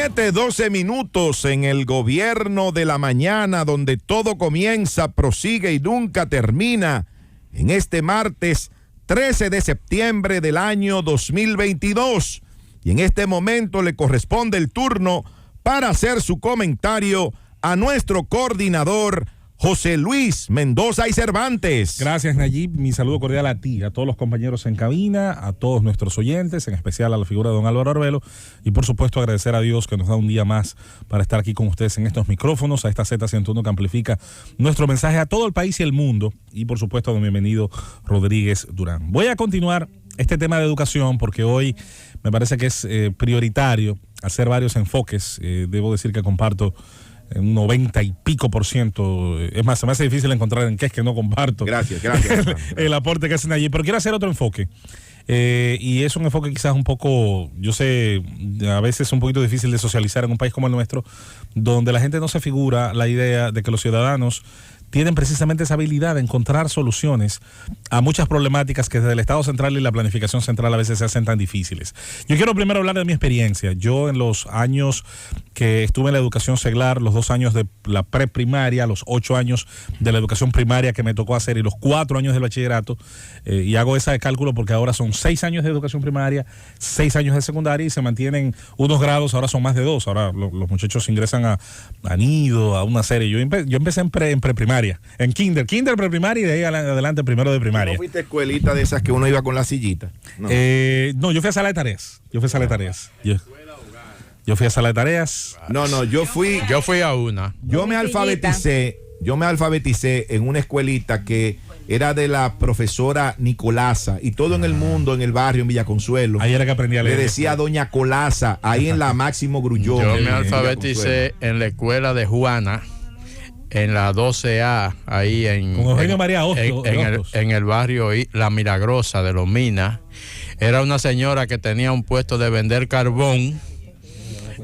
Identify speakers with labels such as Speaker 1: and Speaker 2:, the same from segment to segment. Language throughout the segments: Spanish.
Speaker 1: 7:12 minutos en el gobierno de la mañana, donde todo comienza, prosigue y nunca termina. En este martes 13 de septiembre del año 2022. Y en este momento le corresponde el turno para hacer su comentario a nuestro coordinador José Luis Mendoza y Cervantes.
Speaker 2: Gracias, Nayib. Mi saludo cordial a ti, a todos los compañeros en cabina, a todos nuestros oyentes, en especial a la figura de don Álvaro Arbelo, y por supuesto agradecer a Dios que nos da un día más para estar aquí con ustedes en estos micrófonos, a esta Z101 que amplifica nuestro mensaje a todo el país y el mundo, y por supuesto a don Bienvenido Rodríguez Durán. Voy a continuar este tema de educación porque hoy me parece que es prioritario hacer varios enfoques. Debo decir que comparto un 90 y pico %. Es más, se me hace difícil encontrar en qué es que no comparto.
Speaker 1: Gracias.
Speaker 2: el aporte que hacen allí. Pero quiero hacer otro enfoque. Y es un enfoque quizás un poco, yo sé, a veces un poquito difícil de socializar en un país como el nuestro, donde la gente no se figura la idea de que los ciudadanos tienen precisamente esa habilidad de encontrar soluciones a muchas problemáticas que desde el Estado central y la planificación central a veces se hacen tan difíciles. Yo quiero primero hablar de mi experiencia. Yo en los años que estuve en la educación seglar, los 2 años de la preprimaria, los 8 años de la educación primaria que me tocó hacer y los 4 años del bachillerato, y hago esa de cálculo porque ahora son 6 años de educación primaria, 6 años de secundaria y se mantienen unos grados, ahora son más de 2. Ahora los muchachos ingresan a nido, a una serie. Yo empecé en preprimaria. En kinder, preprimaria y de ahí adelante primero de primaria.
Speaker 1: ¿No fuiste escuelita de esas que uno iba con la sillita?
Speaker 2: No, yo fui a sala de tareas. Yo fui a sala de tareas.
Speaker 1: No, yo fui a una. Yo me alfabeticé en una escuelita que era de la profesora Nicolasa, y todo en el mundo, en el barrio, en Villaconsuelo.
Speaker 2: Ahí era que aprendí a leer.
Speaker 1: Le decía Doña Colasa, ahí en la Máximo Grullón.
Speaker 3: Yo me alfabeticé en la escuela de Juana, en la 12A, ahí en
Speaker 2: Eugenio María
Speaker 3: en el barrio La Milagrosa de Los Minas. Era una señora que tenía un puesto de vender carbón.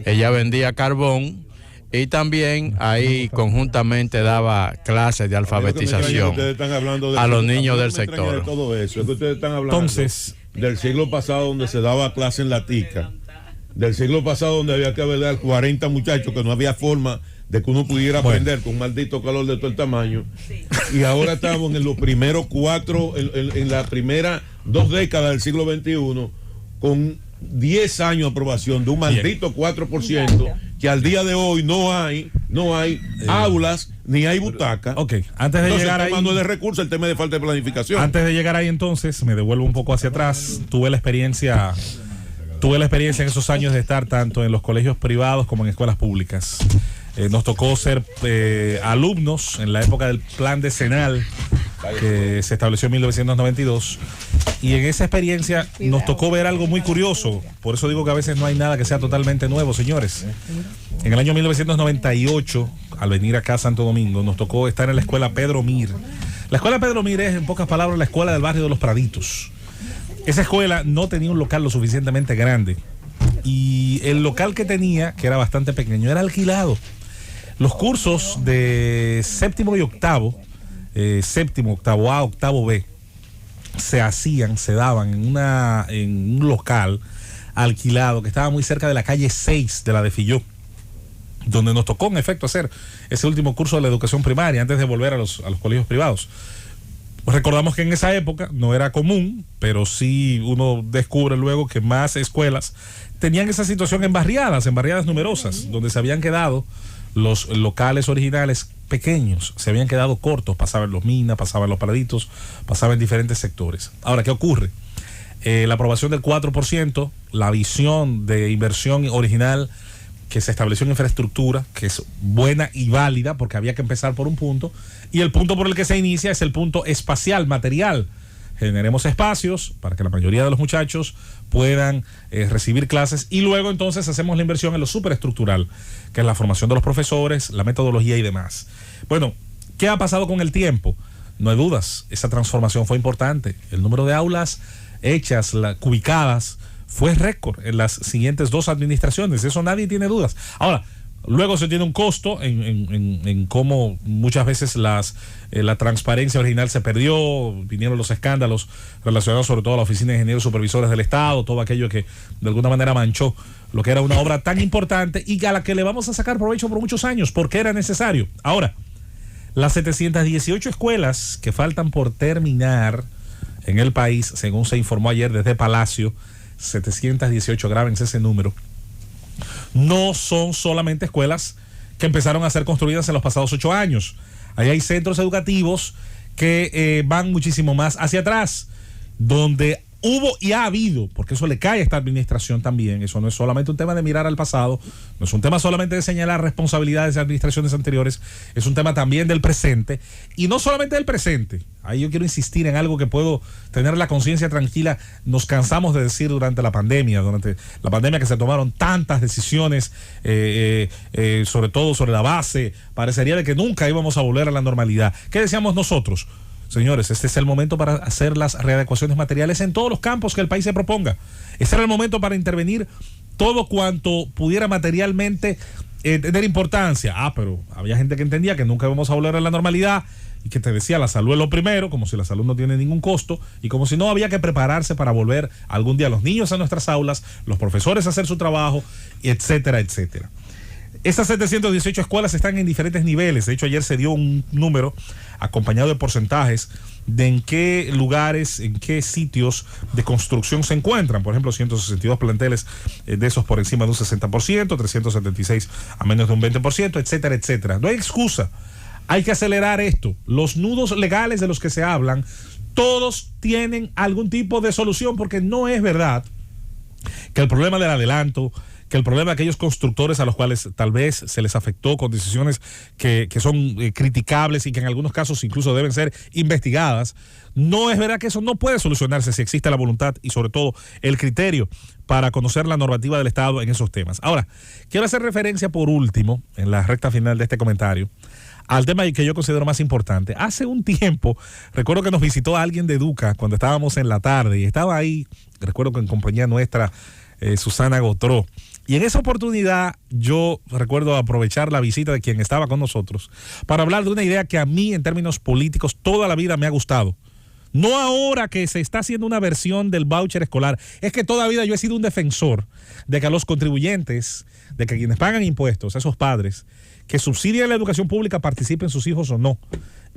Speaker 3: Ella vendía carbón y también ahí conjuntamente daba clases de alfabetización a los niños del sector.
Speaker 4: Todo eso, es que ustedes están hablando del siglo pasado, donde se daba clase en la tica, del siglo pasado donde había que ver 40 muchachos, que no había forma de que uno pudiera aprender con un maldito calor de todo el tamaño. Y ahora estamos en los primeros 4, en las primeras 2 décadas del siglo XXI, con 10 años de aprobación de un maldito 4%, que al día de hoy no hay aulas ni hay butacas.
Speaker 2: Ok, antes de llegar ahí,
Speaker 4: el tema no es de recursos, el tema es de falta de planificación.
Speaker 2: Antes de llegar ahí, entonces, me devuelvo un poco hacia atrás. Tuve la experiencia en esos años de estar tanto en los colegios privados como en escuelas públicas. Nos tocó ser alumnos en la época del plan decenal que se estableció en 1992, y en esa experiencia nos tocó ver algo muy curioso. Por eso digo que a veces no hay nada que sea totalmente nuevo, señores. En el año 1998, al venir acá a Santo Domingo, nos tocó estar en la escuela Pedro Mir. La escuela Pedro Mir es, en pocas palabras, la escuela del barrio de Los Praditos. Esa escuela no tenía un local lo suficientemente grande, y el local que tenía, que era bastante pequeño, era alquilado. Los cursos de séptimo y octavo, octavo A, octavo B, se daban en un local alquilado que estaba muy cerca de la calle 6 de la de Filló, donde nos tocó en efecto hacer ese último curso de la educación primaria antes de volver a los colegios privados. Recordamos que en esa época no era común, pero sí uno descubre luego que más escuelas tenían esa situación en barriadas numerosas, donde se habían quedado los locales originales pequeños, se habían quedado cortos. Pasaba en Los Minas, pasaba en Los Praditos, pasaba en diferentes sectores. Ahora, ¿qué ocurre? La aprobación del 4%, la visión de inversión original que se estableció en infraestructura, que es buena y válida porque había que empezar por un punto, y el punto por el que se inicia es el punto espacial, material. Generemos espacios para que la mayoría de los muchachos puedan recibir clases, y luego entonces hacemos la inversión en lo superestructural, que es la formación de los profesores, la metodología y demás. Bueno, ¿qué ha pasado con el tiempo? No hay dudas, esa transformación fue importante. El número de aulas hechas, cubicadas, fue récord en las siguientes 2 administraciones, eso nadie tiene dudas. Ahora, Luego se tiene un costo en cómo muchas veces la transparencia original se perdió, vinieron los escándalos relacionados sobre todo a la Oficina de Ingenieros Supervisores del Estado, todo aquello que de alguna manera manchó lo que era una obra tan importante y a la que le vamos a sacar provecho por muchos años, porque era necesario. Ahora, las 718 escuelas que faltan por terminar en el país, según se informó ayer desde Palacio, 718, grábense ese número, no son solamente escuelas que empezaron a ser construidas en los pasados 8 años. Ahí hay centros educativos que van muchísimo más hacia atrás, donde hubo y ha habido, porque eso le cae a esta administración también. Eso no es solamente un tema de mirar al pasado, no es un tema solamente de señalar responsabilidades de administraciones anteriores, es un tema también del presente, y no solamente del presente. Ahí yo quiero insistir en algo que puedo tener la conciencia tranquila. Nos cansamos de decir durante la pandemia que se tomaron tantas decisiones, sobre todo sobre la base, parecería de que nunca íbamos a volver a la normalidad. ¿Qué decíamos nosotros? Señores, este es el momento para hacer las readecuaciones materiales en todos los campos que el país se proponga. Este era el momento para intervenir todo cuanto pudiera materialmente tener importancia. Pero había gente que entendía que nunca íbamos a volver a la normalidad y que te decía la salud es lo primero, como si la salud no tiene ningún costo y como si no había que prepararse para volver algún día los niños a nuestras aulas, los profesores a hacer su trabajo, etcétera, etcétera. Estas 718 escuelas están en diferentes niveles. De hecho, ayer se dio un número acompañado de porcentajes de en qué lugares, en qué sitios de construcción se encuentran. Por ejemplo, 162 planteles de esos por encima de un 60%, 376 a menos de un 20%, etcétera, etcétera. No hay excusa. Hay que acelerar esto. Los nudos legales de los que se hablan, todos tienen algún tipo de solución, porque no es verdad que el problema del adelanto, que el problema de aquellos constructores a los cuales tal vez se les afectó con decisiones que son criticables y que en algunos casos incluso deben ser investigadas, no es verdad que eso no puede solucionarse si existe la voluntad y sobre todo el criterio para conocer la normativa del Estado en esos temas. Ahora, quiero hacer referencia por último, en la recta final de este comentario, al tema que yo considero más importante. Hace un tiempo, recuerdo que nos visitó alguien de Educa cuando estábamos en la tarde y estaba ahí, recuerdo que en compañía nuestra, Susana Gotró. Y en esa oportunidad yo recuerdo aprovechar la visita de quien estaba con nosotros para hablar de una idea que a mí en términos políticos toda la vida me ha gustado. No ahora que se está haciendo una versión del voucher escolar, es que toda la vida yo he sido un defensor de que a los contribuyentes, de que quienes pagan impuestos, a esos padres que subsidian la educación pública, participen sus hijos o no,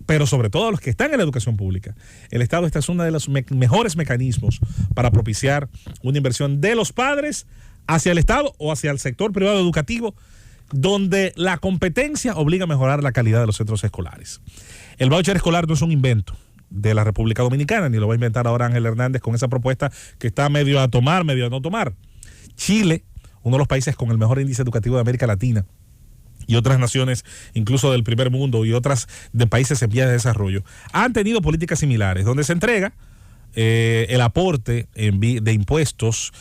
Speaker 2: pero sobre todo a los que están en la educación pública. El Estado, este es uno de los mejores mecanismos para propiciar una inversión de los padres hacia el Estado o hacia el sector privado educativo, donde la competencia obliga a mejorar la calidad de los centros escolares. El voucher escolar no es un invento de la República Dominicana, ni lo va a inventar ahora Ángel Hernández con esa propuesta que está medio a tomar, medio a no tomar. Chile, uno de los países con el mejor índice educativo de América Latina, y otras naciones, incluso del primer mundo y otras de países en vías de desarrollo, han tenido políticas similares, donde se entrega el aporte de impuestos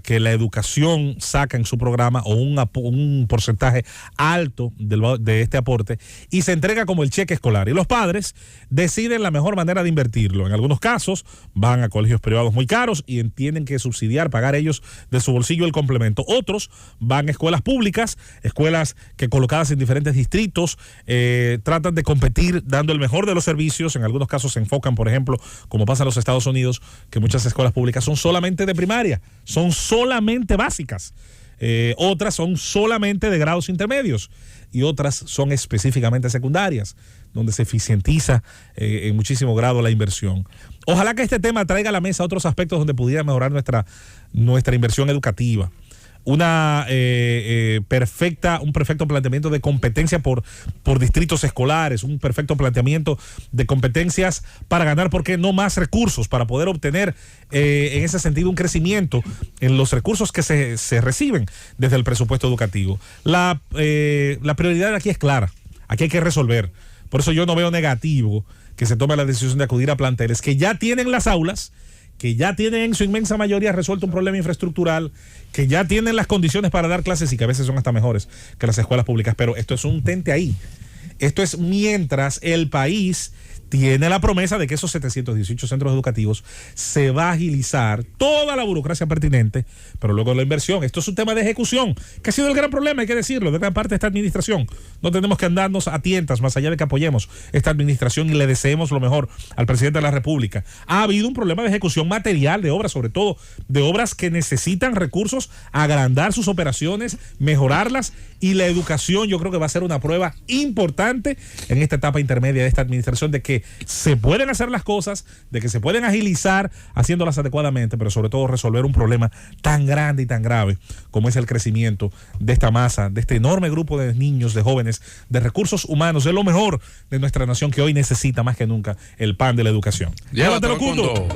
Speaker 2: que la educación saca en su programa, o un porcentaje alto de este aporte, y se entrega como el cheque escolar, y los padres deciden la mejor manera de invertirlo. En algunos casos van a colegios privados muy caros y tienen que subsidiar, pagar ellos de su bolsillo el complemento. Otros van a escuelas públicas, escuelas que colocadas en diferentes distritos tratan de competir dando el mejor de los servicios. En algunos casos se enfocan, por ejemplo, como pasa en los Estados Unidos, que muchas escuelas públicas son solamente de primaria, son solamente básicas, otras son solamente de grados intermedios y otras son específicamente secundarias, donde se eficientiza en muchísimo grado la inversión. Ojalá que este tema traiga a la mesa otros aspectos donde pudiera mejorar nuestra inversión educativa. Un perfecto planteamiento de competencia por distritos escolares, un perfecto planteamiento de competencias para ganar, ¿por qué no más recursos? Para poder obtener en ese sentido un crecimiento en los recursos que se reciben desde el presupuesto educativo. La prioridad aquí es clara, aquí hay que resolver. Por eso yo no veo negativo que se tome la decisión de acudir a planteles que ya tienen las aulas, que ya tienen en su inmensa mayoría resuelto un problema infraestructural, que ya tienen las condiciones para dar clases y que a veces son hasta mejores que las escuelas públicas. Pero esto es un tente ahí. Esto es mientras el país tiene la promesa de que esos 718 centros educativos se va a agilizar toda la burocracia pertinente, pero luego la inversión. Esto es un tema de ejecución, que ha sido el gran problema, hay que decirlo, de gran parte de esta administración. No tenemos que andarnos a tientas, más allá de que apoyemos esta administración y le deseemos lo mejor al presidente de la República. Ha habido un problema de ejecución material de obras, sobre todo de obras que necesitan recursos, agrandar sus operaciones, mejorarlas, y la educación yo creo que va a ser una prueba importante en esta etapa intermedia de esta administración de que se pueden hacer las cosas, de que se pueden agilizar haciéndolas adecuadamente, pero sobre todo resolver un problema tan grande y tan grave como es el crecimiento de esta masa, de este enorme grupo de niños, de jóvenes, de recursos humanos, de lo mejor de nuestra nación que hoy necesita más que nunca el pan de la educación.
Speaker 3: Llévatelo, Cundo.